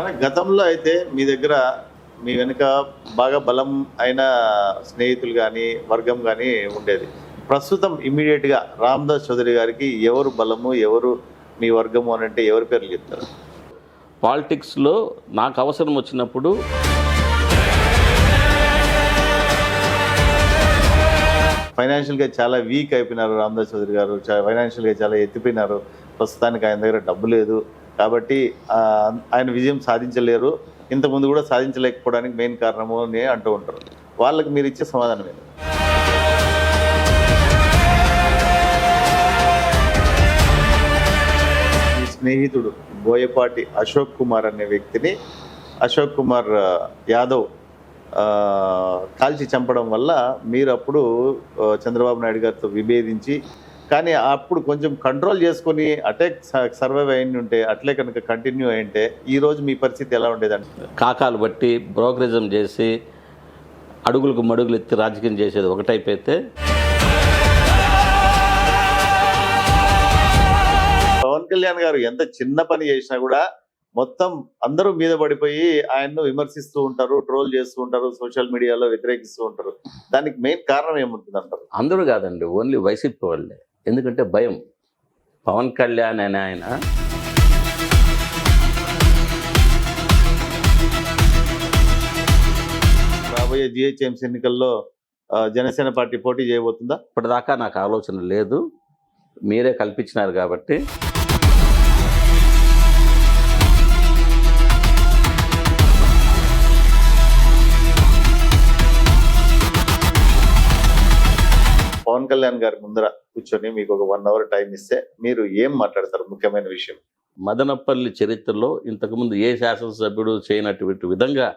కానీ గతంలో అయితే మీ దగ్గర మీ వెనుక బాగా బలం అయిన స్నేహితులు కానీ వర్గం కానీ ఉండేది. ప్రస్తుతం ఇమ్మీడియట్గా రామదాస్ చౌదరి గారికి ఎవరు బలము, ఎవరు మీ వర్గము అని అంటే ఎవరి పేర్లు చెప్తారు? పాలిటిక్స్లో నాకు అవసరం వచ్చినప్పుడు ఫైనాన్షియల్గా చాలా వీక్ అయిపోయినారు రామదాస్ చౌదరి గారు, ఫైనాన్షియల్గా చాలా ఎత్తిపోయినారు. ప్రస్తుతానికి ఆయన దగ్గర డబ్బు లేదు కాబట్టి ఆయన విజయం సాధించలేరు, ఇంతకుముందు కూడా సాధించలేకపోవడానికి మెయిన్ కారణము అని అంటూ ఉంటారు. వాళ్ళకి మీరు ఇచ్చే సమాధానం ఏంటి? మీ స్నేహితుడు బోయపాటి అశోక్ కుమార్ అనే వ్యక్తిని అశోక్ కుమార్ యాదవ్ కాల్చి చంపడం వల్ల మీరు అప్పుడు చంద్రబాబు నాయుడు గారితో విభేదించి, కానీ అప్పుడు కొంచెం కంట్రోల్ చేసుకొని అటాక్ సర్వైవ్ అయి ఉంటే, అట్లే కనుక కంటిన్యూ అయింటే ఈరోజు మీ పరిస్థితి ఎలా ఉండేదంటే? కాకాలు బట్టి బ్రోకరిజం చేసి అడుగులకు మడుగులు ఎత్తి రాజకీయం చేసేది ఒకటైపోతే, పవన్ కళ్యాణ్ గారు ఎంత చిన్న పని చేసినా కూడా మొత్తం అందరూ మీద పడిపోయి ఆయన్ను విమర్శిస్తూ ఉంటారు, ట్రోల్ చేస్తూ ఉంటారు, సోషల్ మీడియాలో వ్యతిరేకిస్తూ ఉంటారు. దానికి మెయిన్ కారణం ఏముంటుంది అంటారు? అందరూ కాదండి, ఓన్లీ వైసీపీ వాళ్ళే. ఎందుకంటే భయం. పవన్ కళ్యాణ్ అనే ఆయన రాబోయే జిహెచ్ఎంసీ ఎన్నికల్లో జనసేన పార్టీ పోటీ చేయబోతుందా? ఇప్పటిదాకా నాకు ఆలోచన లేదు, మీరే కల్పించినారు కాబట్టి. పవన్ కళ్యాణ్ గారి ముందర కూర్చొని మీకు ఒక 1 hour టైం ఇస్తే మీరు ఏం మాట్లాడతారు? ముఖ్యమైన విషయం. మదనపల్లి చరిత్రలో ఇంతకుముందు ఏ శాసనసభ్యుడు చేయనటువంటి విధంగా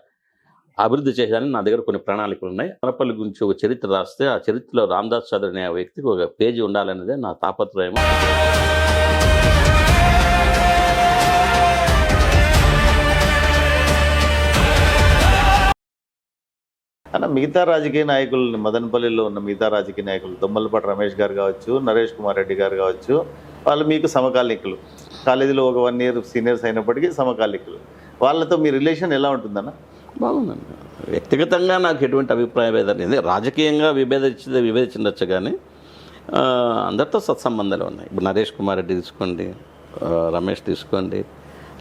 అభివృద్ధి చేశానని నా దగ్గర కొన్ని ప్రణాళికలు ఉన్నాయి. మదనపల్లి గురించి ఒక చరిత్ర రాస్తే ఆ చరిత్రలో రామదాస్ చౌదరి అనే వ్యక్తికి ఒక పేజీ ఉండాలనేదే నా తాపత్రయం. అన్న, మిగతా రాజకీయ నాయకులు, మదనపల్లిలో ఉన్న మిగతా రాజకీయ నాయకులు, దొమ్మలపాటి రమేష్ గారు కావచ్చు, నరేష్ కుమార్ రెడ్డి గారు కావచ్చు, వాళ్ళు మీకు సమకాలీకులు. కాలేజీలో ఒక 1 year సీనియర్స్ అయినప్పటికీ సమకాలీకులు. వాళ్ళతో మీ రిలేషన్ ఎలా ఉంటుందన్న? బాగుందండి. వ్యక్తిగతంగా నాకు ఎటువంటి అభిప్రాయం లేదండి. రాజకీయంగా విభేదించవచ్చు కానీ అందరితో సత్సంబంధాలు ఉన్నాయి. ఇప్పుడు నరేష్ కుమార్ రెడ్డి తీసుకోండి, రమేష్ తీసుకోండి,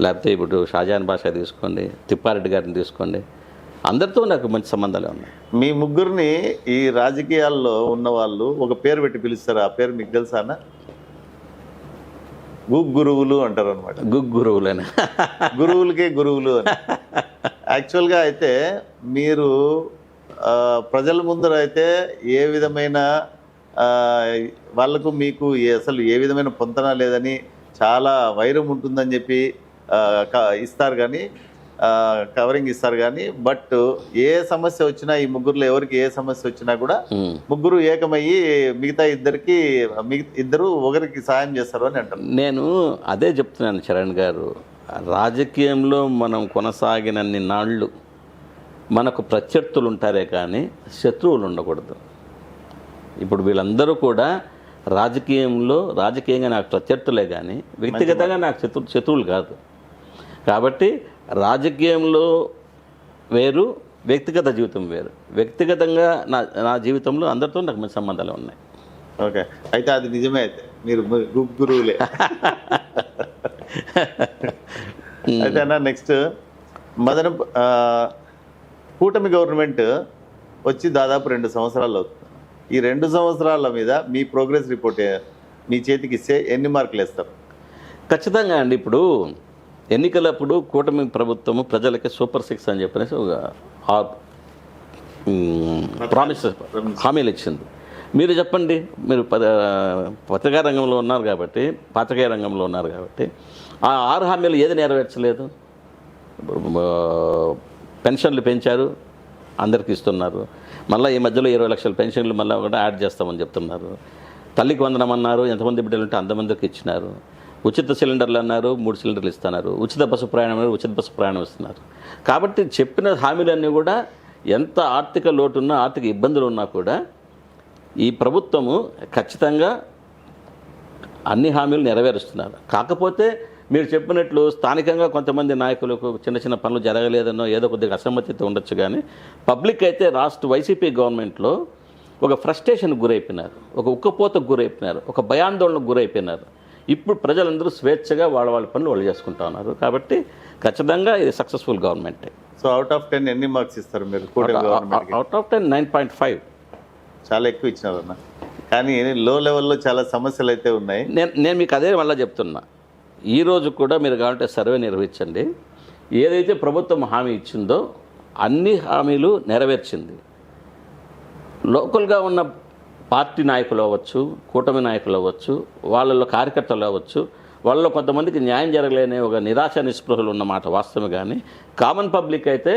లేకపోతే ఇప్పుడు షాజహాన్ బాషా తీసుకోండి, తిప్పారెడ్డి గారిని తీసుకోండి, అందరితో నాకు మంచి సంబంధాలు ఉన్నాయి. మీ ముగ్గురిని ఈ రాజకీయాల్లో ఉన్న వాళ్ళు ఒక పేరు పెట్టి పిలుస్తారు. ఆ పేరు మీకు తెలుసా అన్న? గురువులు అంటారు అనమాట. గురువులని గురువులకే గురువులు అని. యాక్చువల్గా అయితే మీరు ప్రజల ముందర అయితే ఏ విధమైన వాళ్ళకు మీకు అసలు ఏ విధమైన పొంతన లేదని, చాలా వైరం ఉంటుందని చెప్పి ఇస్తారు కానీ, కవరింగ్ ఇస్తారు కానీ, బట్ ఏ సమస్య వచ్చినా ఈ ముగ్గురులో ఎవరికి ఏ సమస్య వచ్చినా కూడా ముగ్గురు ఏకమయ్యి మిగతా ఇద్దరు ఒకరికి సాయం చేస్తారు అని అంటారు. నేను అదే చెప్తున్నాను చరణ్ గారు. రాజకీయంలో మనం కొనసాగినన్ని నాళ్ళు మనకు ప్రత్యర్థులు ఉంటారే కానీ శత్రువులు ఉండకూడదు. ఇప్పుడు వీళ్ళందరూ కూడా రాజకీయంగా నాకు ప్రత్యర్థులే కానీ వ్యక్తిగతంగా నాకు శత్రువులు కాదు. కాబట్టి రాజకీయంలో వేరు, వ్యక్తిగత జీవితం వేరు. వ్యక్తిగతంగా నా జీవితంలో అందరితో నాకు మంచి సంబంధాలు ఉన్నాయి. ఓకే, అయితే అది నిజమే. అయితే మీరు గురువులే. అయితే అన్న, నెక్స్ట్ కూటమి గవర్నమెంట్ వచ్చి దాదాపు 2 సంవత్సరాలు అవుతుంది. ఈ 2 సంవత్సరాల మీద మీ ప్రోగ్రెస్ రిపోర్ట్ మీ చేతికి ఇస్తే ఎన్ని మార్కులు వేస్తారు? ఖచ్చితంగా అండి. ఇప్పుడు ఎన్నికలప్పుడు కూటమి ప్రభుత్వము ప్రజలకి సూపర్ 6 అని చెప్పనేసి ఒక ప్రామిస్ హామీలు ఇచ్చింది. మీరు చెప్పండి, మీరు పత్రికా రంగంలో ఉన్నారు కాబట్టి, పాత్రికేయ రంగంలో ఉన్నారు కాబట్టి, ఆ 6 హామీలు ఏది నెరవేర్చలేదు? పెన్షన్లు పెంచారు, అందరికీ ఇస్తున్నారు. మళ్ళీ ఈ మధ్యలో 20 లక్షల పెన్షన్లు మళ్ళీ కూడా యాడ్ చేస్తామని చెప్తున్నారు. తల్లికి వందనం అన్నారు, ఎంతమంది బిడ్డలు ఉంటే అంతమందికి ఇచ్చినారు. ఉచిత సిలిండర్లు అన్నారు, 3 సిలిండర్లు ఇస్తున్నారు. ఉచిత బస్సు ప్రయాణం అన్నారు, ఉచిత బస్సు ప్రయాణం ఇస్తున్నారు. కాబట్టి చెప్పిన హామీలన్నీ కూడా ఎంత ఆర్థిక లోటున్నా, ఆర్థిక ఇబ్బందులు ఉన్నా కూడా ఈ ప్రభుత్వము ఖచ్చితంగా అన్ని హామీలు నెరవేరుస్తున్నారు. కాకపోతే మీరు చెప్పినట్లు స్థానికంగా కొంతమంది నాయకులకు చిన్న చిన్న పనులు జరగలేదనో ఏదో కొద్దిగా అసమ్మతితో ఉండొచ్చు, కానీ పబ్లిక్ అయితే రాష్ట్ర వైసీపీ గవర్నమెంట్లో ఒక ఫ్రస్ట్రేషన్కి గురైపోయినారు, ఒక ఉక్కపోతకు గురైపోయినారు, ఒక భయాందోళనకు గురైపోయినారు. ఇప్పుడు ప్రజలందరూ స్వేచ్ఛగా వాళ్ళ పనులు వాళ్ళు చేసుకుంటా ఉన్నారు. కాబట్టి ఖచ్చితంగా ఇది సక్సెస్ఫుల్ గవర్నమెంటే. సో అవుట్ ఆఫ్ 10 ఎన్ని మార్క్స్ ఇస్తారు మీరు కూటమి గవర్నమెంట్కి? Out of 10 9.5. చాలా ఎక్కువ ఇచ్చినారన్న. కానీ లో లెవెల్లో చాలా సమస్యలు అయితే ఉన్నాయి. నేను మీకు అదే మళ్ళీ చెప్తున్నా, ఈరోజు కూడా మీరు కావాలంటే సర్వే నిర్వహించండి. ఏదైతే ప్రభుత్వం హామీ ఇచ్చిందో అన్ని హామీలు నెరవేర్చింది. లోకల్గా ఉన్న పార్టీ నాయకులు అవ్వచ్చు, కూటమి నాయకులు అవ్వచ్చు, వాళ్ళలో కార్యకర్తలు అవ్వచ్చు, వాళ్ళలో కొంతమందికి న్యాయం జరగలేని ఒక నిరాశ నిస్పృహలు ఉన్నమాట వాస్తవమే. కానీ కామన్ పబ్లిక్ అయితే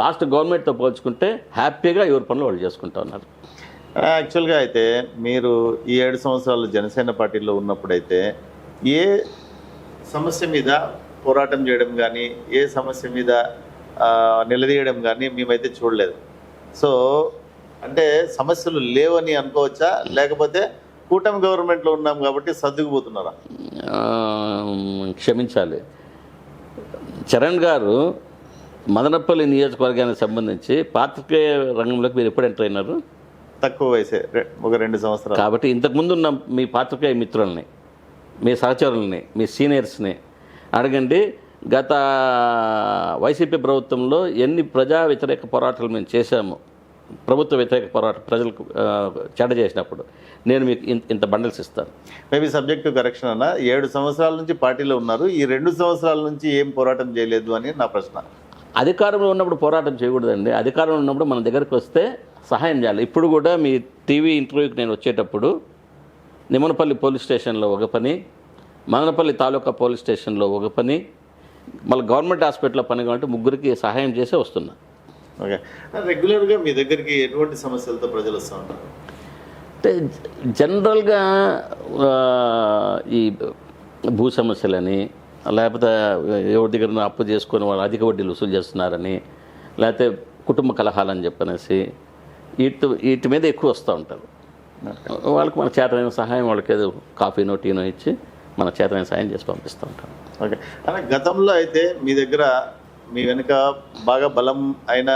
లాస్ట్ గవర్నమెంట్తో పోల్చుకుంటే హ్యాపీగా ఎవరి పనులు వాళ్ళు చేసుకుంటూ ఉన్నారు. యాక్చువల్గా అయితే మీరు ఈ 7 సంవత్సరాలు జనసేన పార్టీలో ఉన్నప్పుడైతే ఏ సమస్య మీద పోరాటం చేయడం కానీ, ఏ సమస్య మీద నిలదీయడం కానీ మేమైతే చూడలేదు. సో అంటే సమస్యలు లేవని అనుకోవచ్చా, లేకపోతే కూటమి గవర్నమెంట్లో ఉన్నాం కాబట్టి సర్దుకుపోతున్నారా? క్షమించాలి, చరణ్ గారు మదనపల్లి నియోజకవర్గానికి సంబంధించి పాత్రికేయ రంగంలోకి మీరు ఎప్పుడు ఎంటర్ అయినారు? తక్కువ వయసే, ఒక 2 సంవత్సరాలు. కాబట్టి ఇంతకుముందు ఉన్న మీ పాత్రికేయ మిత్రుల్ని, మీ సహచరుల్ని, మీ సీనియర్స్ని అడగండి. గత వైసీపీ ప్రభుత్వంలో ఎన్ని ప్రజా వ్యతిరేక పోరాటాలు మేము చేశాము, ప్రభుత్వ వ్యతిరేక పోరాటం ప్రజలకు చెడ్డ చేసినప్పుడు. నేను మీకు ఇంత బండల్స్ ఇస్తాను. మేబీ సబ్జెక్టు కరెక్షన్ అన్న. 7 సంవత్సరాల నుంచి పార్టీలో ఉన్నారు, ఈ 2 సంవత్సరాల నుంచి ఏం పోరాటం చేయలేదు అని నా ప్రశ్న. అధికారంలో ఉన్నప్పుడు పోరాటం చేయకూడదండి. అధికారంలో ఉన్నప్పుడు మన దగ్గరికి వస్తే సహాయం చేయాలి. ఇప్పుడు కూడా మీ టీవీ ఇంటర్వ్యూకి నేను వచ్చేటప్పుడు నిమ్మనపల్లి పోలీస్ స్టేషన్లో ఒక పని, మదనపల్లి తాలూకా పోలీస్ స్టేషన్లో ఒక పని, మళ్ళీ గవర్నమెంట్ హాస్పిటల్లో పని కాబట్టి ముగ్గురికి సహాయం చేసే వస్తున్నా. ఓకే. రెగ్యులర్గా మీ దగ్గరికి ఎటువంటి సమస్యలతో ప్రజలు వస్తూ ఉంటారు? అంటే జనరల్గా ఈ భూ సమస్యలని, లేకపోతే ఎవరి దగ్గర అప్పు చేసుకొని వాళ్ళు అధిక వడ్డీలు వసూలు చేస్తున్నారని, లేకపోతే కుటుంబ కలహాలని చెప్పనేసి వీటి మీద ఎక్కువ వస్తూ ఉంటారు. వాళ్ళకి మన చేతనైన సహాయం, వాళ్ళకి ఏదో కాఫీనో టీనో ఇచ్చి మన చేతనైన సహాయం చేసి పంపిస్తూ ఉంటాం. ఓకే. కానీ గతంలో అయితే మీ దగ్గర మీ వెనుక బాగా బలం అయిన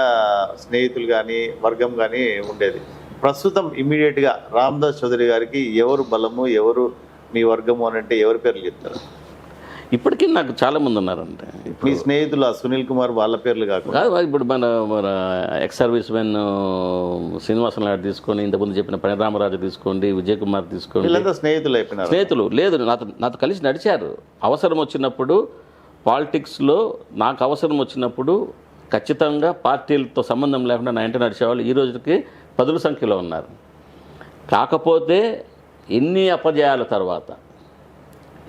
స్నేహితులు కానీ వర్గం కానీ ఉండేది. ప్రస్తుతం ఇమ్మీడియట్గా రామదాస్ చౌదరి గారికి ఎవరు బలము, ఎవరు మీ వర్గము అని అంటే ఎవరి పేర్లు చెప్తారు? ఇప్పటికీ నాకు చాలామంది ఉన్నారంటే. మీ స్నేహితులు సునీల్ కుమార్ వాళ్ళ పేర్లు కాకుండా ఇప్పుడు మన ఎక్స్ సర్వీస్ మెన్ శ్రీనివాసన్ లాంటి తీసుకోండి, ఇంతకుముందు చెప్పిన పనిరామరాజు తీసుకోండి, విజయ్ కుమార్ తీసుకోండి, వీళ్ళంతా స్నేహితులు అయిపోయినారు. స్నేహితులు లేదు, నాతో కలిసి నడిచారు. అవసరం వచ్చినప్పుడు పాలిటిక్స్లో నాకు అవసరం వచ్చినప్పుడు ఖచ్చితంగా పార్టీలతో సంబంధం లేకుండా నా ఇంట నడిచేవాళ్ళు ఈ రోజుకి 10ల సంఖ్యలో ఉన్నారు. కాకపోతే ఇన్ని అపజయాల తర్వాత,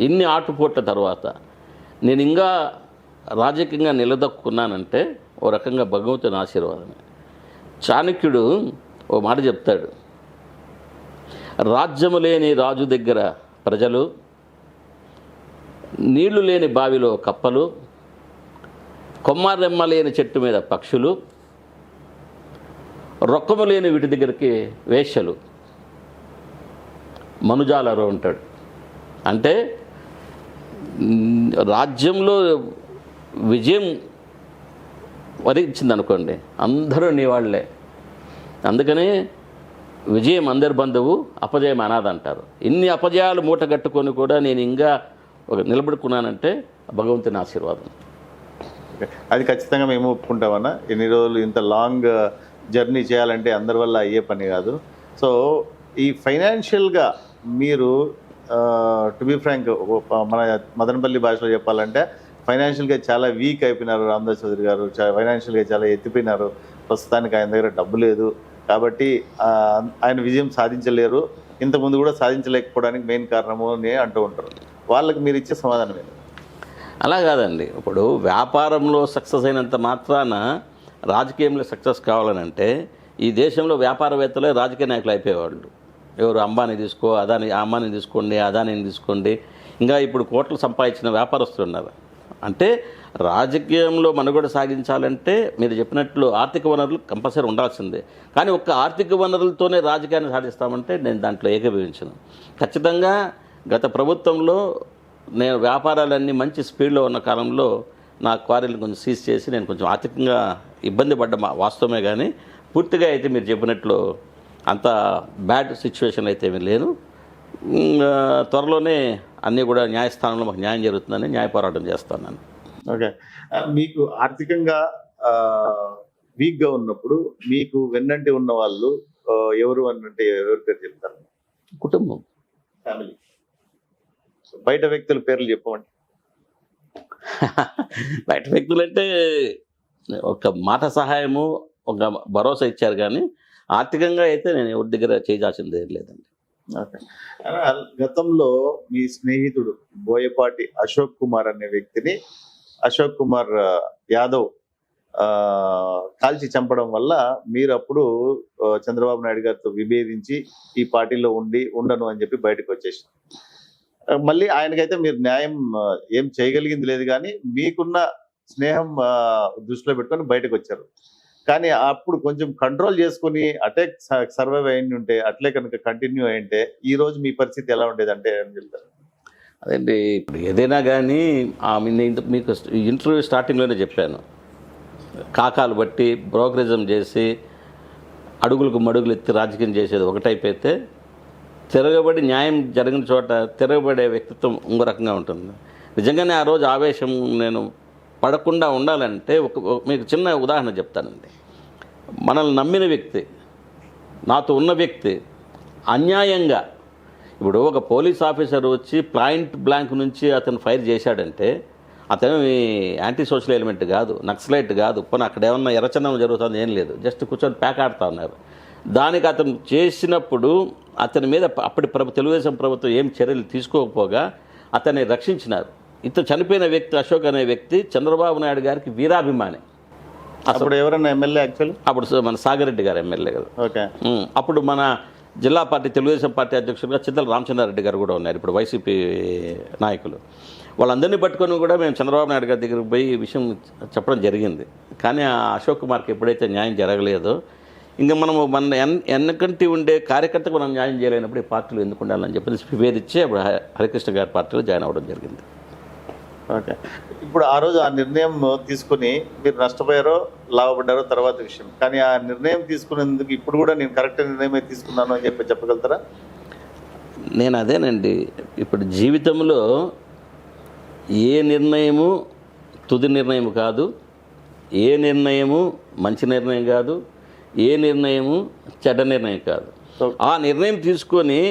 ఇన్ని ఆటుపోట్ల తర్వాత నేను ఇంకా రాజకీయంగా నిలదొక్కున్నానంటే ఓ రకంగా భగవంతుని ఆశీర్వాదమే. చాణక్యుడు ఓ మాట చెప్తాడు, రాజ్యము లేని రాజు దగ్గర ప్రజలు, నీళ్లు లేని బావిలో కప్పలు, కొమ్మరెమ్మ లేని చెట్టు మీద పక్షులు, రొక్కము లేని వీటి దగ్గరికి వేశ్యలు, మనుజాలరు ఉంటాడు. అంటే రాజ్యంలో విజయం వరించింది అనుకోండి, అందరూ నీ వాళ్ళే. అందుకనే విజయం అందరి బంధువు, అపజయం అనాథ అంటారు. ఇన్ని అపజయాలు మూట కట్టుకొని కూడా నేను ఇంకా నిలబడుకున్నానంటే భగవంతుని ఆశీర్వాదం. అది ఖచ్చితంగా మేము ఒప్పుకుంటామన్నా. ఎన్ని రోజులు ఇంత లాంగ్ జర్నీ చేయాలంటే అందరి వల్ల అయ్యే పని కాదు. సో ఈ ఫైనాన్షియల్గా మీరు టు బి ఫ్రాంక్ మన మదనపల్లి భాషలో చెప్పాలంటే ఫైనాన్షియల్గా చాలా వీక్ అయిపోయినారు రామదాస్ చౌదరి గారు. ఫైనాన్షియల్గా చాలా ఎత్తిపోయినారు. ప్రస్తుతానికి ఆయన దగ్గర డబ్బు లేదు కాబట్టి ఆయన విజయం సాధించలేరు. ఇంతకుముందు కూడా సాధించలేకపోవడానికి మెయిన్ కారణము అని అంటూ ఉంటారు. వాళ్ళకి మీరు ఇచ్చే సమాధానం ఏంటి? అలా కాదండి. ఇప్పుడు వ్యాపారంలో సక్సెస్ అయినంత మాత్రాన రాజకీయంలో సక్సెస్ కావాలనంటే ఈ దేశంలో వ్యాపారవేత్తలే రాజకీయ నాయకులు అయిపోయేవాళ్ళు. ఎవరు అంబానీ తీసుకో, అంబానీ తీసుకోండి, అదానీని తీసుకోండి, ఇంకా ఇప్పుడు కోట్లు సంపాదించిన వ్యాపారస్తులు ఉన్నారు. అంటే రాజకీయంలో మనుగడ సాగించాలంటే మీరు చెప్పినట్లు ఆర్థిక వనరులు కంపల్సరీ ఉండాల్సిందే. కానీ ఒక్క ఆర్థిక వనరులతోనే రాజకీయాన్ని సాధిస్తామంటే నేను దాంట్లో ఏకీభవించను. ఖచ్చితంగా గత ప్రభుత్వంలో నేను వ్యాపారాలన్నీ మంచి స్పీడ్లో ఉన్న కాలంలో నా క్వారీలు కొంచెం సీజ్ చేసి నేను కొంచెం ఆర్థికంగా ఇబ్బంది పడ్డ వాస్తవమే, కానీ పూర్తిగా అయితే మీరు చెప్పినట్లు అంత బ్యాడ్ సిచ్యువేషన్ అయితే ఏమీ లేను. త్వరలోనే అన్నీ కూడా న్యాయస్థానంలో మాకు న్యాయం జరుగుతుందని న్యాయ పోరాటం చేస్తాను నేను. ఓకే, మీకు ఆర్థికంగా వీక్గా ఉన్నప్పుడు మీకు వెన్నంటి ఉన్న వాళ్ళు ఎవరు అనంటే ఎవరి పేరు చెప్తారు? కుటుంబం, ఫ్యామిలీ. బయట వ్యక్తుల పేర్లు చెప్పమండి. బయట వ్యక్తులంటే ఒక మాట సహాయము, ఒక భరోసా ఇచ్చారు, కానీ ఆర్థికంగా అయితే నేను ఎవరి దగ్గర చేయాల్సింది లేదండి. ఓకే, గతంలో మీ స్నేహితుడు బోయపాటి అశోక్ కుమార్ అనే వ్యక్తిని అశోక్ కుమార్ యాదవ్ కాల్చి చంపడం వల్ల మీరు అప్పుడు చంద్రబాబు నాయుడు గారితో విభేదించి ఈ పార్టీలో ఉండను అని చెప్పి బయటకు వచ్చేసి, మళ్ళీ ఆయనకైతే మీరు న్యాయం ఏం చేయగలిగింది లేదు, కానీ మీకున్న స్నేహం దృష్టిలో పెట్టుకొని బయటకు వచ్చారు. కానీ అప్పుడు కొంచెం కంట్రోల్ చేసుకుని అటాక్ సర్వైవ్ అయి ఉంటే, అట్లే కనుక కంటిన్యూ అయింటే ఈ రోజు మీ పరిస్థితి ఎలా ఉండేది అంటే ఏం చెప్తారు? అదేంటి, ఇప్పుడు ఏదైనా కానీ మీకు ఇంటర్వ్యూ స్టార్టింగ్లోనే చెప్పాను, కాకాలు బట్టి బ్రోకరిజం చేసి అడుగులకు మడుగులు ఎత్తి రాజకీయం చేసేది ఒకటైపోతే, తిరగబడి న్యాయం జరిగిన చోట తిరగబడే వ్యక్తిత్వం ఇంకో రకంగా ఉంటుంది. నిజంగానే ఆ రోజు ఆవేశం నేను పడకుండా ఉండాలంటే మీకు చిన్న ఉదాహరణ చెప్తానండి. మనల్ని నమ్మిన వ్యక్తి, నాతో ఉన్న వ్యక్తి అన్యాయంగా, ఇప్పుడు ఒక పోలీస్ ఆఫీసర్ వచ్చి పాయింట్ బ్లాంక్ నుంచి అతను ఫైర్ చేశాడంటే అతను యాంటీ సోషల్ ఎలిమెంట్ కాదు, నక్సలైట్ కాదు, పోనీ అక్కడ ఏమన్నా ఎర్రచందనం జరుగుతుంది ఏం లేదు, జస్ట్ కూర్చొని పేకాడుతూ ఉన్నారు. దానికి అతను చేసినప్పుడు అతని మీద అప్పటి తెలుగుదేశం ప్రభుత్వం ఏం చర్యలు తీసుకోకపోగా అతన్ని రక్షించినారు. ఇంత చనిపోయిన వ్యక్తి అశోక్ అనే వ్యక్తి చంద్రబాబు నాయుడు గారికి వీరాభిమాని. అప్పుడు ఎవరన్నా ఎమ్మెల్యే? యాక్చువల్లీ అప్పుడు మన సాగరెడ్డి గారు ఎమ్మెల్యే కదా. ఓకే, అప్పుడు మన జిల్లా పార్టీ తెలుగుదేశం పార్టీ అధ్యక్షుడిగా చిత్తల రామచంద్రారెడ్డి గారు కూడా ఉన్నారు, ఇప్పుడు వైసీపీ నాయకులు. వాళ్ళందరినీ పట్టుకొని కూడా మేము చంద్రబాబు నాయుడు గారి దగ్గరికి పోయి ఈ విషయం చెప్పడం జరిగింది. కానీ ఆ అశోక్ కుమార్కి ఎప్పుడైతే న్యాయం జరగలేదో, ఇంకా మనము మన ఎన్నకంటి ఉండే కార్యకర్తకు మనం న్యాయం చేయలేనప్పుడు ఈ పార్టీలో ఎందుకు ఉండాలని చెప్పి విభేదించి అప్పుడు హరికృష్ణ గారి పార్టీలో జాయిన్ అవ్వడం జరిగింది. ఓకే, ఇప్పుడు ఆ రోజు ఆ నిర్ణయం తీసుకుని మీరు నష్టపోయారో లాభపడ్డారో తర్వాత విషయం, కానీ ఆ నిర్ణయం తీసుకునేందుకు ఇప్పుడు కూడా నేను కరెక్ట్ నిర్ణయమే తీసుకున్నాను అని చెప్పి చెప్పగలుగుతారా? నేను అదేనండి, ఇప్పుడు జీవితంలో ఏ నిర్ణయము తుది నిర్ణయం కాదు, ఏ నిర్ణయము మంచి నిర్ణయం కాదు, ఏ నిర్ణయము చెడ్డ నిర్ణయం కాదు. ఆ నిర్ణయం తీసుకొని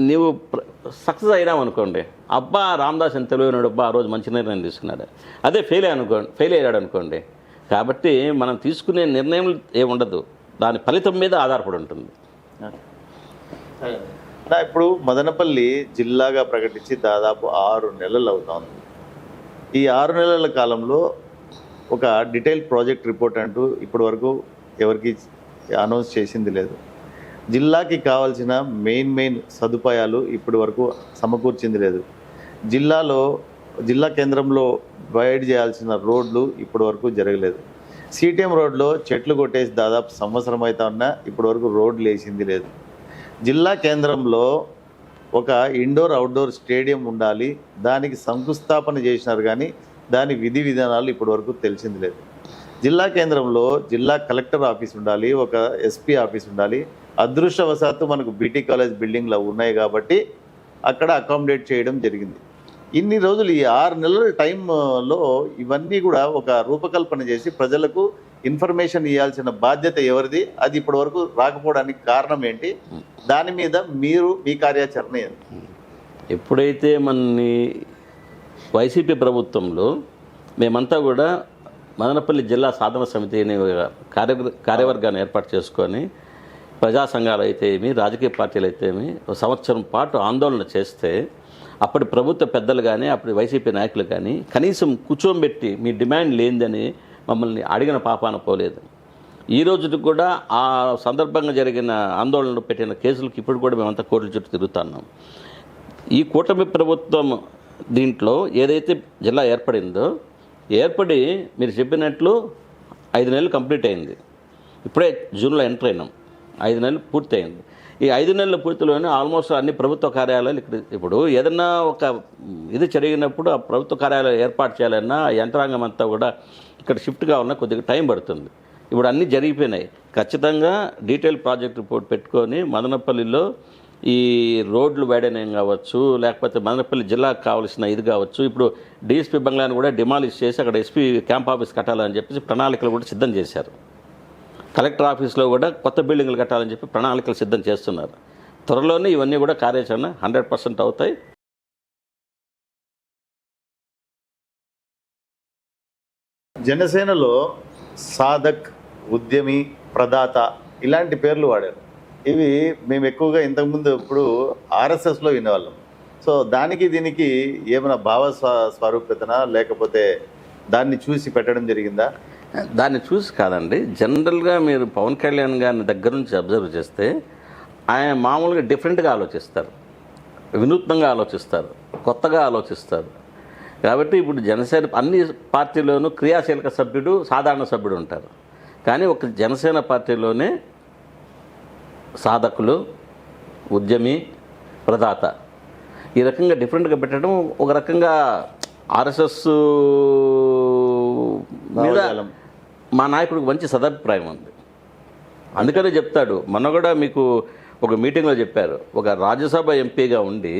నువ్వు సక్సెస్ అయినావు అనుకోండి, అబ్బా రామదాస్ అని తెలియనాడు, అబ్బా ఆ రోజు మంచి నిర్ణయం తీసుకున్నాడు. అదే ఫెయిల్ అయ్యాడు అనుకోండి. కాబట్టి మనం తీసుకునే నిర్ణయం ఏముండదు, దాని ఫలితం మీద ఆధారపడి ఉంటుంది. ఇప్పుడు మదనపల్లి జిల్లాగా ప్రకటించి దాదాపు 6 నెలలు అవుతుంది. ఈ 6 నెలల కాలంలో ఒక డీటెయిల్ ప్రాజెక్ట్ రిపోర్ట్ అంటూ ఇప్పటి వరకు ఎవరికి అనౌన్స్ చేసింది లేదు. జిల్లాకి కావాల్సిన మెయిన్ సదుపాయాలు ఇప్పటి వరకు సమకూర్చింది లేదు. జిల్లా కేంద్రంలో వైడ్ చేయాల్సిన రోడ్లు ఇప్పటి వరకు జరగలేదు. సిటిఎం రోడ్లో చెట్లు కొట్టేసి దాదాపు సంవత్సరం అవుతా ఉన్నా ఇప్పటి వరకు రోడ్లు వేసింది లేదు. జిల్లా కేంద్రంలో ఒక ఇండోర్ అవుట్డోర్ స్టేడియం ఉండాలి, దానికి శంకుస్థాపన చేసినారు, కానీ దాని విధి విధానాలు ఇప్పటి వరకు తెలిసింది లేదు. జిల్లా కేంద్రంలో జిల్లా కలెక్టర్ ఆఫీస్ ఉండాలి, ఒక ఎస్పీ ఆఫీస్ ఉండాలి. అదృష్టవశాత్తు మనకు బీటీ కాలేజ్ బిల్డింగ్లు ఉన్నాయి కాబట్టి అక్కడ అకామిడేట్ చేయడం జరిగింది. ఇన్ని రోజులు ఈ 6 నెలల టైంలో ఇవన్నీ కూడా ఒక రూపకల్పన చేసి ప్రజలకు ఇన్ఫర్మేషన్ ఇవ్వాల్సిన బాధ్యత ఎవరిది, అది ఇప్పటి వరకు రాకపోవడానికి కారణం ఏంటి, దాని మీద మీ కార్యాచరణ ఏంటి? ఎప్పుడైతే మనని వైసీపీ ప్రభుత్వంలో మేమంతా కూడా మదనపల్లి జిల్లా సాధన సమితిని కార్యవర్గాన్ని ఏర్పాటు చేసుకొని ప్రజా సంఘాలు అయితే ఏమి, రాజకీయ పార్టీలు అయితే ఏమి 1 సంవత్సరం పాటు ఆందోళన చేస్తే అప్పటి ప్రభుత్వ పెద్దలు కానీ అప్పటి వైసీపీ నాయకులు కానీ కనీసం కూర్చోబెట్టి మీ డిమాండ్ లేనిదని మమ్మల్ని అడిగిన పాపాన పోలేదు. ఈ రోజుకి కూడా ఆ సందర్భంగా జరిగిన ఆందోళనలు పెట్టిన కేసులకు ఇప్పుడు కూడా మేమంతా కోర్టుల చుట్టూ తిరుగుతున్నాం. ఈ కూటమి ప్రభుత్వం దీంట్లో ఏదైతే జిల్లా ఏర్పడి మీరు చెప్పినట్లు 5 నెలలు కంప్లీట్ అయింది. ఇప్పుడే జూన్లో ఎంటర్ అయినాం, 5 నెలలు పూర్తి అయింది. ఈ 5 నెలల పూర్తిలోనే ఆల్మోస్ట్ అన్ని ప్రభుత్వ కార్యాలయాలు ఇక్కడ ఇప్పుడు ఏదన్నా ఒక ఇది జరిగినప్పుడు ఆ ప్రభుత్వ కార్యాలయాలు ఏర్పాటు చేయాలన్నా ఆ యంత్రాంగం అంతా కూడా ఇక్కడ షిఫ్ట్ కావాలన్నా కొద్దిగా టైం పడుతుంది. ఇప్పుడు అన్నీ జరిగిపోయినాయి. ఖచ్చితంగా డీటెయిల్ ప్రాజెక్ట్ రిపోర్ట్ పెట్టుకొని మదనపల్లిలో ఈ రోడ్లు వైడనింగ్ కావచ్చు, లేకపోతే మదనపల్లి జిల్లాకు కావాల్సిన ఇది కావచ్చు, ఇప్పుడు డిఎస్పీ బంగ్లాని కూడా డిమాలిష్ చేసి అక్కడ ఎస్పీ క్యాంప్ ఆఫీస్ కట్టాలని చెప్పేసి ప్రణాళికలు కూడా సిద్ధం చేశారు. కలెక్టర్ ఆఫీస్లో కూడా కొత్త బిల్డింగ్లు కట్టాలని చెప్పి ప్రణాళికలు సిద్ధం చేస్తున్నారు. త్వరలోనే ఇవన్నీ కూడా కార్యాచరణ 100% అవుతాయి. జనసేనలో సాధక్, ఉద్యమి, ప్రదాత ఇలాంటి పేర్లు వాడారు. ఇవి మేము ఎక్కువగా ఇంతకుముందు ఇప్పుడు ఆర్ఎస్ఎస్లో వినేవాళ్ళం. సో దానికి దీనికి ఏమైనా భావ స్వరూపతనా లేకపోతే దాన్ని చూసి పెట్టడం జరిగిందా? దాన్ని చూసి కాదండి. జనరల్గా మీరు పవన్ కళ్యాణ్ గారిని దగ్గర నుంచి అబ్జర్వ్ చేస్తే ఆయన మామూలుగా డిఫరెంట్గా ఆలోచిస్తారు, వినూత్నంగా ఆలోచిస్తారు, కొత్తగా ఆలోచిస్తారు. కాబట్టి ఇప్పుడు జనసేన అన్ని పార్టీలోనూ క్రియాశీలక సభ్యుడు, సాధారణ సభ్యుడు ఉంటారు. కానీ ఒక జనసేన పార్టీలోనే సాధకులు, ఉద్యమి, ప్రదాత ఈ రకంగా డిఫరెంట్గా పెట్టడం ఒక రకంగా ఆర్ఎస్ఎస్ మీద మా నాయకుడికి మంచి సదభిప్రాయం ఉంది. అందుకనే చెప్తాడు. మొన్న కూడా మీకు ఒక మీటింగ్లో చెప్పారు, ఒక రాజ్యసభ ఎంపీగా ఉండి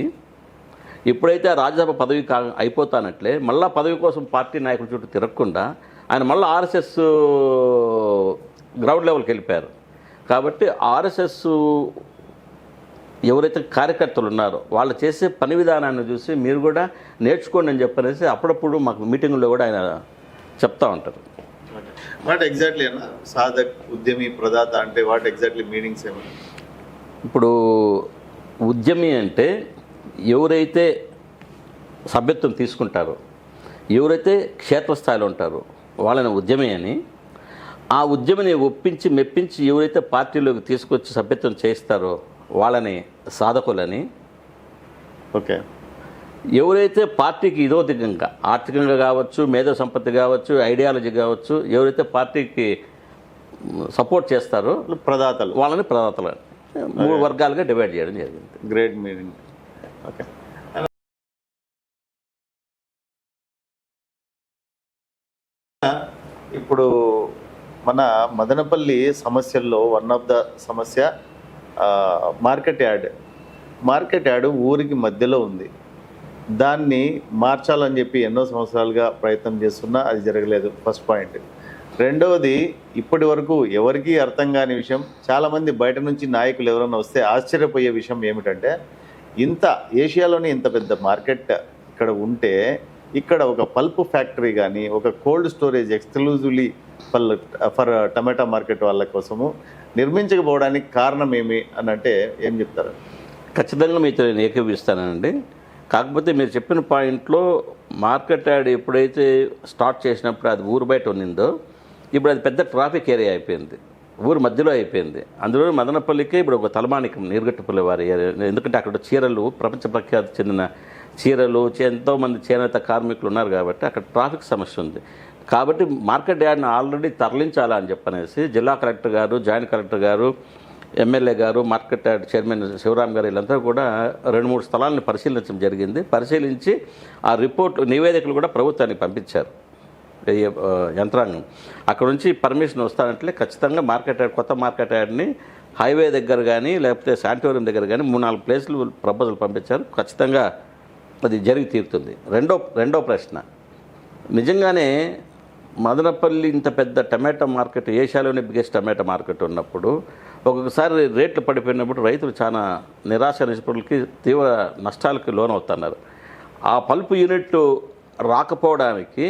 ఎప్పుడైతే ఆ రాజ్యసభ పదవి అయిపోతానట్లే మళ్ళీ పదవి కోసం పార్టీ నాయకుల చుట్టూ తిరగకుండా ఆయన మళ్ళీ ఆర్ఎస్ఎస్ గ్రౌండ్ లెవెల్కి వెళ్ళిపోయారు. కాబట్టి ఆర్ఎస్ఎస్ ఎవరైతే కార్యకర్తలు ఉన్నారో వాళ్ళు చేసే పని విధానాన్ని చూసి మీరు కూడా నేర్చుకోండి అని చెప్పనేసి అప్పుడప్పుడు మాకు మీటింగుల్లో కూడా ఆయన చెప్తా ఉంటారు. వాట్ ఎగ్జాక్ట్లీ అన్న సాధక్, ఉద్యమి, ప్రదాత అంటే వాట్ ఎగ్జాక్ట్లీ మీనింగ్స్ ఏమన్నా? ఇప్పుడు ఉద్యమి అంటే ఎవరైతే సభ్యత్వం తీసుకుంటారో, ఎవరైతే క్షేత్రస్థాయిలో ఉంటారో వాళ్ళని ఉద్యమి అని, ఆ ఉద్యమిని ఒప్పించి మెప్పించి ఎవరైతే పార్టీలోకి తీసుకొచ్చి సభ్యత్వం చేయిస్తారో వాళ్ళని సాధకులని. ఓకే. ఎవరైతే పార్టీకి ఇదోదికంగా ఆర్థికంగా కావచ్చు, మేధో సంపత్తి కావచ్చు, ఐడియాలజీ కావచ్చు, ఎవరైతే పార్టీకి సపోర్ట్ చేస్తారో ప్రదాతలు, వాళ్ళని ప్రదాతలు 3 వర్గాలుగా డివైడ్ చేయడం జరిగింది. Great meaning. ఓకే. ఇప్పుడు మన మదనపల్లి సమస్యల్లో వన్ ఆఫ్ ద సమస్య మార్కెట్ యార్డ్. మార్కెట్ యార్డ్ ఊరికి మధ్యలో ఉంది. దాన్ని మార్చాలని చెప్పి ఎన్నో సంవత్సరాలుగా ప్రయత్నం చేస్తున్నా అది జరగలేదు. First point. రెండవది, ఇప్పటి వరకు ఎవరికీ అర్థం కాని విషయం, చాలామంది బయట నుంచి నాయకులు ఎవరైనా వస్తే ఆశ్చర్యపోయే విషయం ఏమిటంటే, ఏషియాలోనే ఇంత పెద్ద మార్కెట్ ఇక్కడ ఉంటే ఇక్కడ ఒక పల్ప్ ఫ్యాక్టరీ కానీ ఒక cold storage exclusively for tomato market వాళ్ళ కోసము నిర్మించకపోవడానికి కారణం ఏమి అని అంటే ఏం చెప్తారు? ఖచ్చితంగా మీతో నేను ఏకీభవిస్తానండి. కాకపోతే మీరు చెప్పిన పాయింట్లో మార్కెట్ యార్డ్ ఎప్పుడైతే స్టార్ట్ చేసినప్పుడు అది ఊరు బయట ఉన్నిందో ఇప్పుడు అది పెద్ద ట్రాఫిక్ ఏరియా అయిపోయింది, ఊరు మధ్యలో అయిపోయింది. అందులో మదనపల్లికి ఇప్పుడు ఒక తలమానికం నీరుగట్టుపల్లి వారి ఏరియా. ఎందుకంటే అక్కడ చీరలు, ప్రపంచ ప్రఖ్యాతి చెందిన చీరలు, ఎంతోమంది చేనేత కార్మికులు ఉన్నారు కాబట్టి అక్కడ ట్రాఫిక్ సమస్య ఉంది. కాబట్టి మార్కెట్ యార్డ్ని ఆల్రెడీ తరలించాలని చెప్పనేసి జిల్లా కలెక్టర్ గారు, జాయింట్ కలెక్టర్ గారు, ఎమ్మెల్యే గారు, మార్కెట్ యార్డ్ చైర్మన్ శివరామ్ గారు వీళ్ళంతా కూడా 2-3 స్థలాలను పరిశీలించడం జరిగింది. పరిశీలించి ఆ రిపోర్ట్ నివేదికలు కూడా ప్రభుత్వానికి పంపించారు యంత్రాంగం. అక్కడ నుంచి పర్మిషన్ వస్తానంటే ఖచ్చితంగా మార్కెట్ యార్డ్, కొత్త మార్కెట్ యార్డ్ని హైవే దగ్గర కానీ లేకపోతే శానిటోరియం దగ్గర కానీ 3-4 ప్లేసులు ప్రపోజల్ పంపించారు. ఖచ్చితంగా అది జరిగి తీరుతుంది. రెండో ప్రశ్న, నిజంగానే మదనపల్లి ఇంత పెద్ద టమాటా మార్కెట్, ఏషియాలోనే బిగ్గెస్ట్ టమాటా మార్కెట్ ఉన్నప్పుడు ఒక్కొక్కసారి రేట్లు పడిపోయినప్పుడు రైతులు చాలా నిరాశ నిస్పృహలకి, తీవ్ర నష్టాలకి లోనవుతున్నారు. ఆ పల్పు యూనిట్ రాకపోవడానికి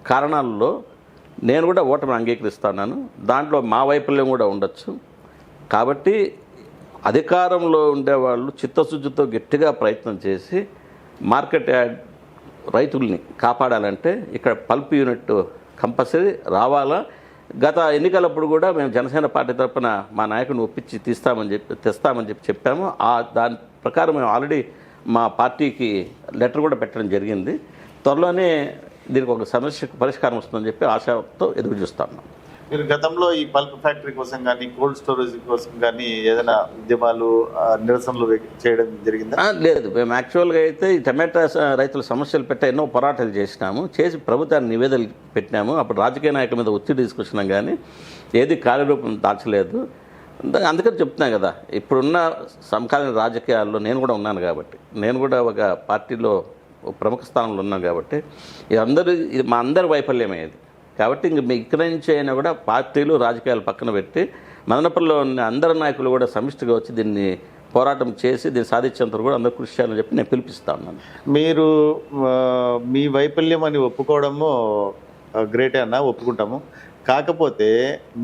కారణాలలో నేను కూడా ఓటమి అంగీకరిస్తున్నాను. దాంట్లో మా వైఫల్యం కూడా ఉండొచ్చు. కాబట్టి అధికారంలో ఉండేవాళ్ళు చిత్తశుద్ధితో గట్టిగా ప్రయత్నం చేసి మార్కెట్ యార్డ్ రైతుల్ని కాపాడాలంటే ఇక్కడ పల్ప్ యూనిట్ కంపల్సరీ రావాలా. గత ఎన్నికలప్పుడు కూడా మేము జనసేన పార్టీ తరఫున మా నాయకుడిని ఒప్పించి తెస్తామని చెప్పి చెప్పాము. దాని ప్రకారం మేము ఆల్రెడీ మా పార్టీకి లెటర్ కూడా పెట్టడం జరిగింది. త్వరలోనే దీనికి ఒక సమస్యకు పరిష్కారం వస్తుందని చెప్పి ఆశతో ఎదురు చూస్తాను. మీరు గతంలో ఈ పల్ప్ ఫ్యాక్టరీ కోసం కానీ కోల్డ్ స్టోరేజ్ కోసం కానీ ఏదైనా ఉద్యమాలు నిరసనలు చేయడం జరిగిందా? లేదు, మేము యాక్చువల్గా అయితే ఈ టమాటా రైతుల సమస్యలు పెట్టే ఎన్నో పోరాటాలు చేసి ప్రభుత్వాన్ని నివేదనలు పెట్టినాము. అప్పుడు రాజకీయ నాయకుల మీద ఒత్తిడి తీసుకొచ్చినాం, కానీ ఏది కార్యరూపం దాల్చలేదు. అందుకని చెప్తున్నాను కదా, ఇప్పుడున్న సమకాలీన రాజకీయాల్లో నేను కూడా ఉన్నాను కాబట్టి, నేను కూడా ఒక పార్టీలో ప్రముఖ స్థానంలో ఉన్నాను కాబట్టి ఇది మా అందరి వైఫల్యమే ఇది. కాబట్టి ఇంక మీ ఇక్కడ నుంచి అయినా కూడా పార్టీలు రాజకీయాలు పక్కన పెట్టి మదనపల్లిలో ఉన్న అందరి నాయకులు కూడా సమిష్టిగా వచ్చి దీన్ని పోరాటం చేసి దీన్ని సాధించేంత కూడా అందరూ కృషి చేయాలని చెప్పి నేను పిలిపిస్తా ఉన్నాను. మీరు మీ వైఫల్యం అని ఒప్పుకోవడము గ్రేటే అన్న, ఒప్పుకుంటాము. కాకపోతే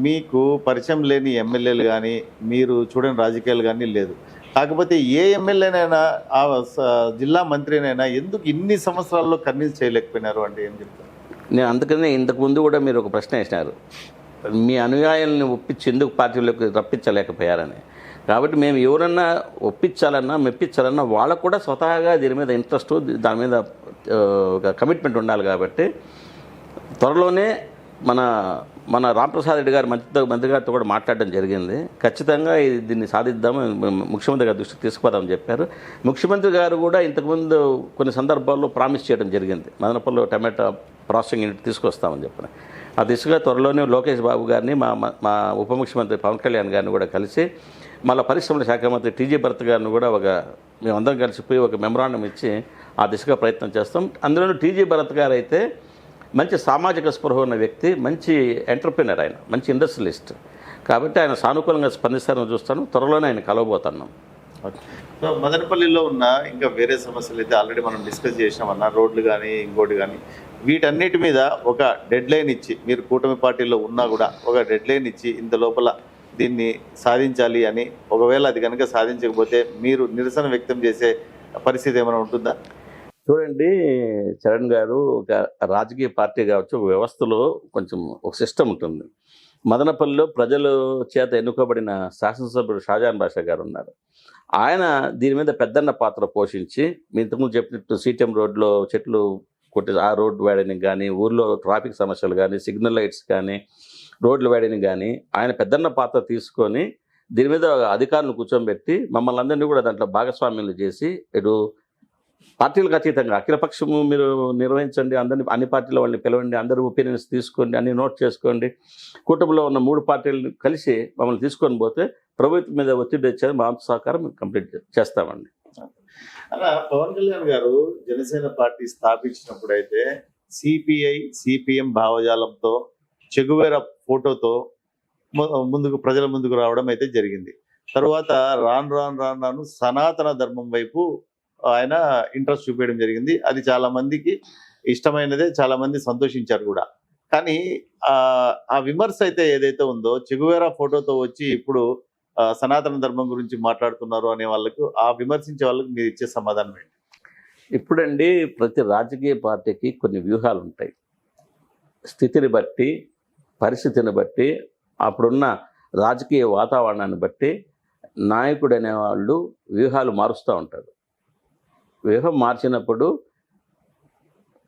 మీకు పరిచయం లేని ఎమ్మెల్యేలు కానీ మీరు చూడని రాజకీయాలు కానీ లేదు. కాకపోతే ఏ ఎమ్మెల్యేనైనా ఆ జిల్లా మంత్రినైనా ఎందుకు ఇన్ని సంవత్సరాల్లో కన్విన్స్ చేయలేకపోయినారు అంటే ఏం చెప్తారు? నేను అందుకనే ఇంతకుముందు కూడా మీరు ఒక ప్రశ్న వేసినారు, మీ అనుయాయుల్ని ఒప్పించి ఎందుకు పార్టీలోకి రప్పించలేకపోయారని. కాబట్టి మేము ఎవరన్నా ఒప్పించాలన్నా మెప్పించాలన్నా వాళ్ళకు కూడా స్వతహాగా దీని మీద ఇంట్రెస్ట్, దాని మీద ఒక కమిట్మెంట్ ఉండాలి. కాబట్టి త్వరలోనే మన రాంప్రసాద్ రెడ్డి గారు మంత్రి గారితో కూడా మాట్లాడడం జరిగింది. ఖచ్చితంగా దీన్ని సాధిద్దాము, ముఖ్యమంత్రి గారి దృష్టికి తీసుకుపోదామని చెప్పారు. ముఖ్యమంత్రి గారు కూడా ఇంతకుముందు కొన్ని సందర్భాల్లో ప్రామిస్ చేయడం జరిగింది, మదనపల్లిలో టమాటా ప్రాసెసింగ్ యూనిట్ తీసుకొస్తామని చెప్పిన. ఆ దిశగా త్వరలోనే లోకేష్ బాబు గారిని మా ఉప ముఖ్యమంత్రి పవన్ కళ్యాణ్ గారిని కూడా కలిసి, మళ్ళీ పరిశ్రమల శాఖ మంత్రి టీజీ భరత్ గారిని కూడా మేమందరం కలిసిపోయి ఒక మెమరాండం ఇచ్చి ఆ దిశగా ప్రయత్నం చేస్తాం. అందులోనూ టీజీ భరత్ గారు అయితే మంచి సామాజిక స్పృహ ఉన్న వ్యక్తి, మంచి ఎంటర్ప్రినర్, ఆయన మంచి ఇండస్ట్రియలిస్ట్. కాబట్టి ఆయన సానుకూలంగా స్పందిస్తారని చూస్తాను. త్వరలోనే ఆయన కలవబోతున్నాం. సో మదనపల్లిలో ఉన్న ఇంకా వేరే సమస్యలు అయితే ఆల్రెడీ మనం డిస్కస్ చేసినామన్నా, రోడ్లు కానీ ఇంకోటి కానీ, వీటన్నిటి మీద ఒక డెడ్ లైన్ ఇచ్చి, మీరు కూటమి పార్టీలో ఉన్నా కూడా ఒక డెడ్ లైన్ ఇచ్చి ఇంత లోపల దీన్ని సాధించాలి అని, ఒకవేళ అది కనుక సాధించకపోతే మీరు నిరసన వ్యక్తం చేసే పరిస్థితి ఏమైనా ఉంటుందా? చూడండి చరణ్ గారు, ఒక రాజకీయ పార్టీ కావచ్చు, ఒక వ్యవస్థలో కొంచెం ఒక సిస్టమ్ ఉంటుంది. మదనపల్లిలో ప్రజల చేత ఎన్నుకోబడిన శాసనసభ్యుడు షాజాన్ బాషా గారు ఉన్నారు. ఆయన దీని మీద పెద్దన్న పాత్ర పోషించి, మీ ఇంతకుముందు చెప్పినట్టు సిటిఎం రోడ్లో చెట్లు కొట్టి ఆ రోడ్డు వైడనింగ్ కానీ, ఊర్లో ట్రాఫిక్ సమస్యలు కానీ, సిగ్నల్ లైట్స్ కానీ, రోడ్లు వైడనింగ్ కానీ ఆయన పెద్దన్న పాత్ర తీసుకొని దీని మీద అధికారులను కూర్చోబెట్టి మమ్మల్ని అందరినీ కూడా దాంట్లో భాగస్వామ్యాలు చేసి, ఇటు పార్టీలకు అతీతంగా అఖిలపక్షము మీరు నిర్వహించండి, అందరినీ అన్ని పార్టీల వాళ్ళని పిలవండి, అందరి ఒపీనియన్స్ తీసుకోండి, అన్ని నోట్ చేసుకోండి, కూటమిలో ఉన్న 3 పార్టీలను కలిసి మమ్మల్ని తీసుకొని పోతే ప్రభుత్వం మీద ఒత్తిడి వచ్చేది మా సహకారం కంప్లీట్ చేస్తామండి. అలా పవన్ కళ్యాణ్ గారు జనసేన పార్టీ స్థాపించినప్పుడు అయితే సిపిఐ సిపిఎం భావజాలంతో చెగువేరా ఫోటోతో ప్రజల ముందుకు రావడం అయితే జరిగింది. తర్వాత రాను సనాతన ధర్మం వైపు ఆయన ఇంట్రెస్ట్ చూపించడం జరిగింది. అది చాలా మందికి ఇష్టమైనదే, చాలా మంది సంతోషించారు కూడా. కానీ ఆ విమర్శ అయితే ఏదైతే ఉందో, చెగువేరా ఫోటోతో వచ్చి ఇప్పుడు సనాతన ధర్మం గురించి మాట్లాడుతున్నారు అనే వాళ్ళకు, ఆ విమర్శించే వాళ్ళకు మీరు ఇచ్చే సమాధానం ఏంటి? ఇప్పుడండి ప్రతి రాజకీయ పార్టీకి కొన్ని వ్యూహాలు ఉంటాయి. స్థితిని బట్టి, పరిస్థితిని బట్టి, అప్పుడున్న రాజకీయ వాతావరణాన్ని బట్టి నాయకుడు అనేవాళ్ళు వ్యూహాలు మారుస్తూ ఉంటారు. వ్యూహం మార్చినప్పుడు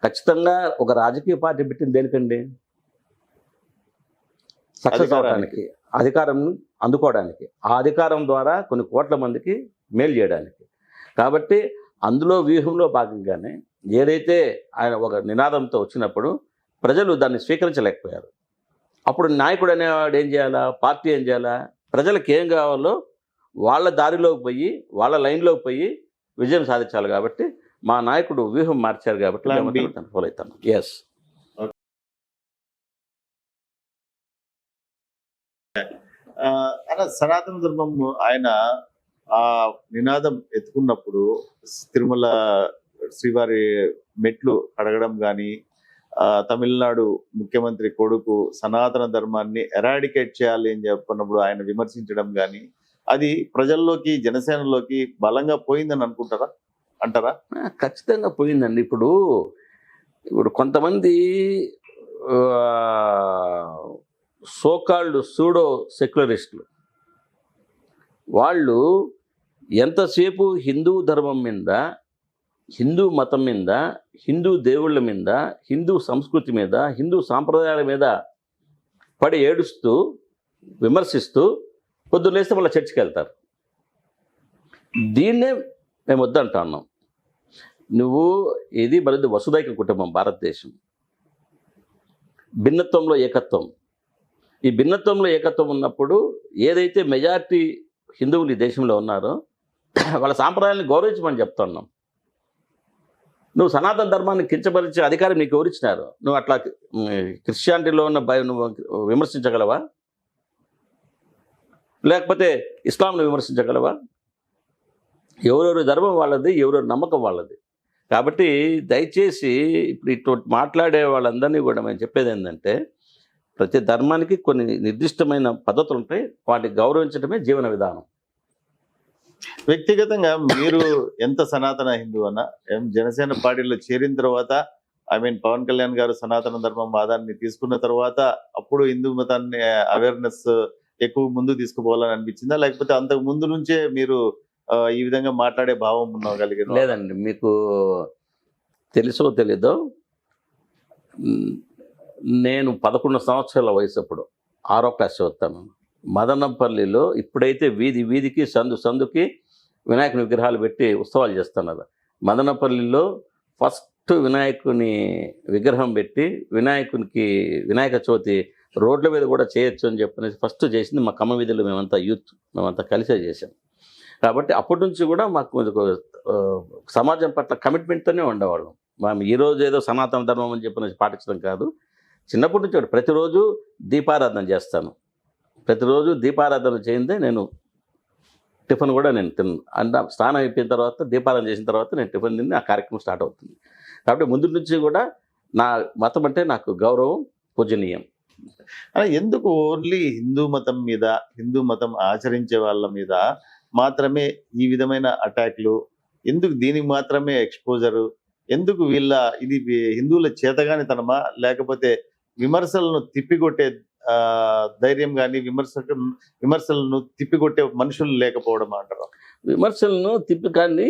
ఖచ్చితంగా ఒక రాజకీయ పార్టీ పెట్టింది దేనికండి? సక్సెస్ అవడానికి, అధికారం అందుకోవడానికి, ఆ అధికారం ద్వారా కొన్ని కోట్ల మందికి మేలు చేయడానికి. కాబట్టి అందులో వ్యూహంలో భాగంగానే ఏదైతే ఆయన ఒక నినాదంతో వచ్చినప్పుడు ప్రజలు దాన్ని స్వీకరించలేకపోయారు. అప్పుడు నాయకుడు అనేవాడు ఏం చేయాలా, పార్టీ ఏం చేయాలా, ప్రజలకు ఏం కావాలో వాళ్ళ దారిలోకి పోయి, వాళ్ళ లైన్లోకి పోయి విజయం సాధించాలి. కాబట్టి మా నాయకుడు వ్యూహం మార్చారు కాబట్టి ఫాలో అవుతాను. ఎస్, అలా సనాతన ధర్మం ఆయన ఆ నినాదం ఎత్తుకున్నప్పుడు తిరుమల శ్రీవారి మెట్లు అడగడం కానీ, తమిళనాడు ముఖ్యమంత్రి కొడుకు సనాతన ధర్మాన్ని ఎరాడికేట్ చేయాలి అని చెప్పినప్పుడు ఆయన విమర్శించడం కానీ, అది ప్రజల్లోకి, జనసేనలోకి బలంగా పోయిందని అంటారా? ఖచ్చితంగా పోయిందండి. ఇప్పుడు కొంతమంది సోకాల్డ్ సూడో సెక్యులరిస్టులు వాళ్ళు ఎంతసేపు హిందూ ధర్మం మీద, హిందూ మతం మీద, హిందూ దేవుళ్ళ మీద, హిందూ సంస్కృతి మీద, హిందూ సాంప్రదాయాల మీద పడి ఏడుస్తూ విమర్శిస్తూ పొద్దున్న లేస్తే మళ్ళీ చర్చికి వెళ్తారు. దీన్నే మేము వద్దంటా ఉన్నాం. నువ్వు ఇది మనది వసుదైక కుటుంబం భారతదేశం. భిన్నత్వంలో ఏకత్వం. ఈ భిన్నత్వంలో ఏకత్వం ఉన్నప్పుడు ఏదైతే మెజారిటీ హిందువులు ఈ దేశంలో ఉన్నారో వాళ్ళ సాంప్రదాయాన్ని గౌరవించమని చెప్తున్నాం. నువ్వు సనాతన ధర్మాన్ని కించపరిచే అధికారం నీకు ఎవరిచ్చినారు? నువ్వు అట్లా క్రిస్టియానిటీలో ఉన్న నువ్వు విమర్శించగలవా? లేకపోతే ఇస్లాంను విమర్శించగలవా? ఎవరెవరి ధర్మం వాళ్ళది, ఎవరెవరి నమ్మకం వాళ్ళది. కాబట్టి దయచేసి ఇప్పుడు ఇటువంటి మాట్లాడే వాళ్ళందరినీ కూడా మేము చెప్పేది ఏంటంటే, ప్రతి ధర్మానికి కొన్ని నిర్దిష్టమైన పద్ధతులు ఉంటాయి, వాటిని గౌరవించడమే జీవన విధానం. వ్యక్తిగతంగా మీరు ఎంత సనాతన హిందూ అన్నా, జనసేన పార్టీలో చేరిన తర్వాత పవన్ కళ్యాణ్ గారు సనాతన ధర్మం వాదాన్ని తీసుకున్న తర్వాత అప్పుడు హిందూ మతాన్ని అవేర్నెస్ ఎక్కువ ముందు తీసుకుపోవాలని అనిపించిందా, లేకపోతే అంతకు ముందు నుంచే మీరు ఈ విధంగా మాట్లాడే భావం ఉండగలిగారు? లేదండి, మీకు తెలుసో తెలీదో, నేను 11 సంవత్సరాల వయసు అప్పుడు 6వ క్లాస్ చదువుతాను. మదనపల్లిలో ఇప్పుడైతే వీధికి సందుకి వినాయకుని విగ్రహాలు పెట్టి ఉత్సవాలు చేస్తున్నారు. మదనపల్లిలో ఫస్ట్ వినాయకుని విగ్రహం పెట్టి వినాయక చవితి రోడ్ల మీద కూడా చేయొచ్చు అని చెప్పనేసి ఫస్ట్ చేసింది మా కమ్మ వీధిలో మేమంతా కలిసే చేసాం. కాబట్టి అప్పటి నుంచి కూడా మాకు సమాజం పట్ల కమిట్మెంట్తోనే ఉండేవాళ్ళం. మేము ఈరోజు ఏదో సనాతన ధర్మం అని చెప్పనేసి పాటించడం కాదు. చిన్నప్పటి నుంచి ప్రతిరోజు దీపారాధన చేస్తాను. ప్రతిరోజు దీపారాధన చేయిందే నేను టిఫిన్ కూడా నేను స్నానం అయిపోయిన తర్వాత దీపారాధన చేసిన తర్వాత నేను టిఫిన్ తిని ఆ కార్యక్రమం స్టార్ట్ అవుతుంది. కాబట్టి ముందు నుంచి కూడా నా మతం అంటే నాకు గౌరవం, పూజనీయం. ఎందుకు ఓన్లీ హిందూ మతం మీద, హిందూ మతం ఆచరించే వాళ్ళ మీద మాత్రమే ఈ విధమైన అటాక్లు? ఎందుకు దీనికి మాత్రమే ఎక్స్పోజరు? ఎందుకు ఇది హిందువుల చేతగానితనమా, లేకపోతే విమర్శలను తిప్పికొట్టే ధైర్యం కానీ విమర్శలను తిప్పికొట్టే మనుషులు లేకపోవడం అంటారు? విమర్శలను కానీ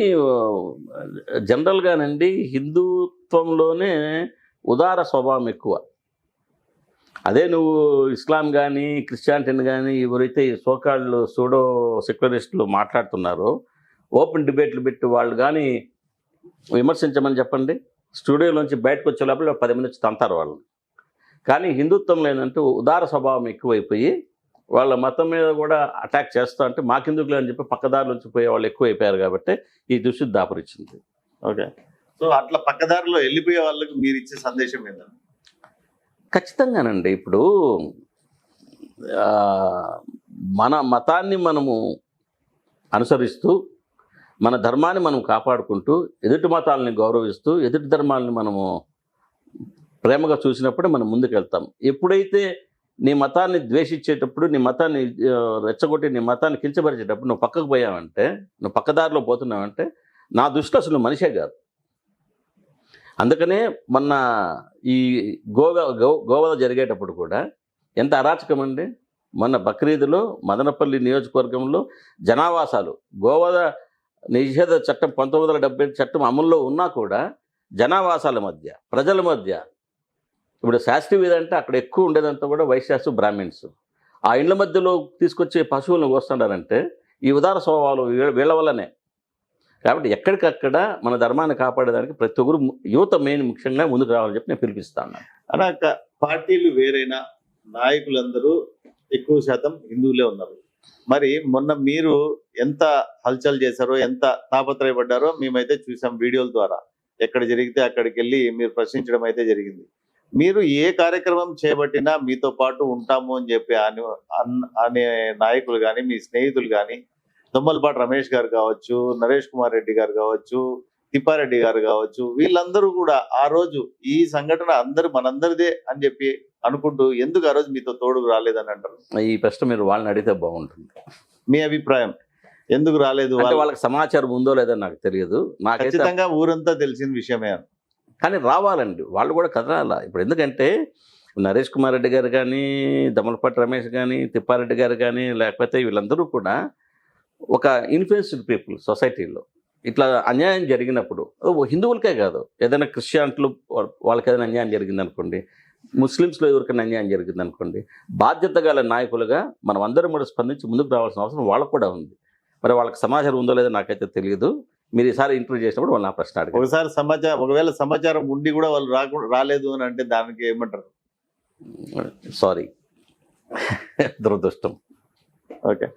జనరల్గానండి హిందుత్వంలోనే ఉదార స్వభావం ఎక్కువ. అదే నువ్వు ఇస్లాం కానీ క్రిస్టియానిటీని కానీ ఎవరైతే సోకాళ్ళు సూడో సెక్యులరిస్టులు మాట్లాడుతున్నారో, ఓపెన్ డిబేట్లు పెట్టి వాళ్ళు కానీ విమర్శించమని చెప్పండి, స్టూడియోలోంచి బయటకు వచ్చే లోపల 10 మంది వచ్చి తంతారు వాళ్ళని. కానీ హిందుత్వంలో ఏంటంటే ఉదార స్వభావం ఎక్కువైపోయి వాళ్ళ మతం మీద కూడా అటాక్ చేస్తూ అంటే మాకెందుకులే అని చెప్పి పక్కదారులోంచి పోయే వాళ్ళు ఎక్కువైపోయారు. కాబట్టి ఈ దుస్థితి దాపురించింది. ఓకే, సో అట్లా పక్కదారిలో వెళ్ళిపోయే వాళ్ళకి మీరు ఇచ్చే సందేశం ఏంటంటే? ఖచ్చితంగానండి, ఇప్పుడు మన మతాన్ని మనము అనుసరిస్తూ మన ధర్మాన్ని మనం కాపాడుకుంటూ ఎదుటి మతాలని గౌరవిస్తూ ఎదుటి ధర్మాలని మనము ప్రేమగా చూసినప్పుడే మనం ముందుకు వెళ్తాం. ఎప్పుడైతే నీ మతాన్ని ద్వేషించేటప్పుడు, నీ మతాన్ని రెచ్చగొట్టి నీ మతాన్ని కించపరిచేటప్పుడు నువ్వు పక్కకు పోయావంటే, నువ్వు పక్కదారిలో పోతున్నావంటే నా దృష్టిలో అసలు మనిషే కాదు. అందుకనే మొన్న ఈ గోవద జరిగేటప్పుడు కూడా ఎంత అరాచకం అండి. మొన్న బక్రీదులో మదనపల్లి నియోజకవర్గంలో జనావాసాలు, గోవద నిషేధ చట్టం 1970 చట్టం అమల్లో ఉన్నా కూడా జనావాసాల మధ్య, ప్రజల మధ్య, ఇప్పుడు శాస్త్రీయ వీధి అంటే అక్కడ ఎక్కువ ఉండేదంతా కూడా వైశ్యాసు, బ్రాహ్మిన్స్. ఆ ఇండ్ల మధ్యలో తీసుకొచ్చే పశువులను కోస్తున్నారంటే ఈ ఉదార స్వభావాలు వీళ్ళ వల్లనే. కాబట్టి ఎక్కడికక్కడ మన ధర్మాన్ని కాపాడేదానికి ప్రతి ఒక్కరు యువత ముఖ్యంగా ముందుకు రావాలని చెప్పి నేను పిలిపిస్తాను. అనాక పార్టీలు వేరైనా నాయకులందరూ ఎక్కువ శాతం హిందువులే ఉన్నారు. మరి మొన్న మీరు ఎంత హల్చల్ చేశారో, ఎంత తాపత్రయపడ్డారో మేమైతే చూసాం వీడియోల ద్వారా. ఎక్కడ జరిగితే అక్కడికి వెళ్ళి మీరు ప్రశ్నించడం అయితే జరిగింది. మీరు ఏ కార్యక్రమం చేపట్టినా మీతో పాటు ఉంటాము అని చెప్పి అనే నాయకులు కానీ, మీ స్నేహితులు కానీ, దొమ్మలపాటి రమేష్ గారు కావచ్చు, నరేష్ కుమార్ రెడ్డి గారు కావచ్చు, తిప్పారెడ్డి గారు కావచ్చు, వీళ్ళందరూ కూడా ఆ రోజు ఈ సంఘటన మనందరిదే అని చెప్పి అనుకుంటూ ఎందుకు ఆ రోజు మీతో తోడుకు రాలేదని అంటారు? ఈ ప్రశ్న మీరు వాళ్ళని అడిగితే బాగుంటుంది. మీ అభిప్రాయం ఎందుకు రాలేదు? వాళ్ళకి సమాచారం ఉందో లేదో నాకు తెలియదు. నాకు ఖచ్చితంగా ఊరంతా తెలిసిన విషయమే, కానీ రావాలండి, వాళ్ళు కూడా కదలాల. ఇప్పుడు ఎందుకంటే నరేష్ కుమార్ రెడ్డి గారు కానీ, దమ్మలపాటి రమేష్ కానీ, తిప్పారెడ్డి గారు కానీ, లేకపోతే వీళ్ళందరూ కూడా ఒక ఇన్ఫ్లుయెన్స్డ్ పీపుల్ సొసైటీలో. ఇట్లా అన్యాయం జరిగినప్పుడు హిందువులకే కాదు, ఏదైనా క్రిస్టియానిటీలు వాళ్ళకి ఏదైనా అన్యాయం జరిగింది అనుకోండి, ముస్లిమ్స్లో ఎవరికైనా అన్యాయం జరిగింది అనుకోండి, బాధ్యత గల నాయకులుగా మనం అందరం కూడా స్పందించి ముందుకు రావాల్సిన అవసరం వాళ్ళకు కూడా ఉంది. మరి వాళ్ళకి సమాచారం ఉందో లేదో నాకైతే తెలియదు. మీరు ఈసారి ఇంటర్వ్యూ చేసినప్పుడు వాళ్ళు నా ప్రశ్న అడిగారు. ఒకవేళ సమాచారం ఉండి కూడా వాళ్ళు రాలేదు అని అంటే దానికి ఏమంటారు? సారీ, దురదృష్టం. ఓకే.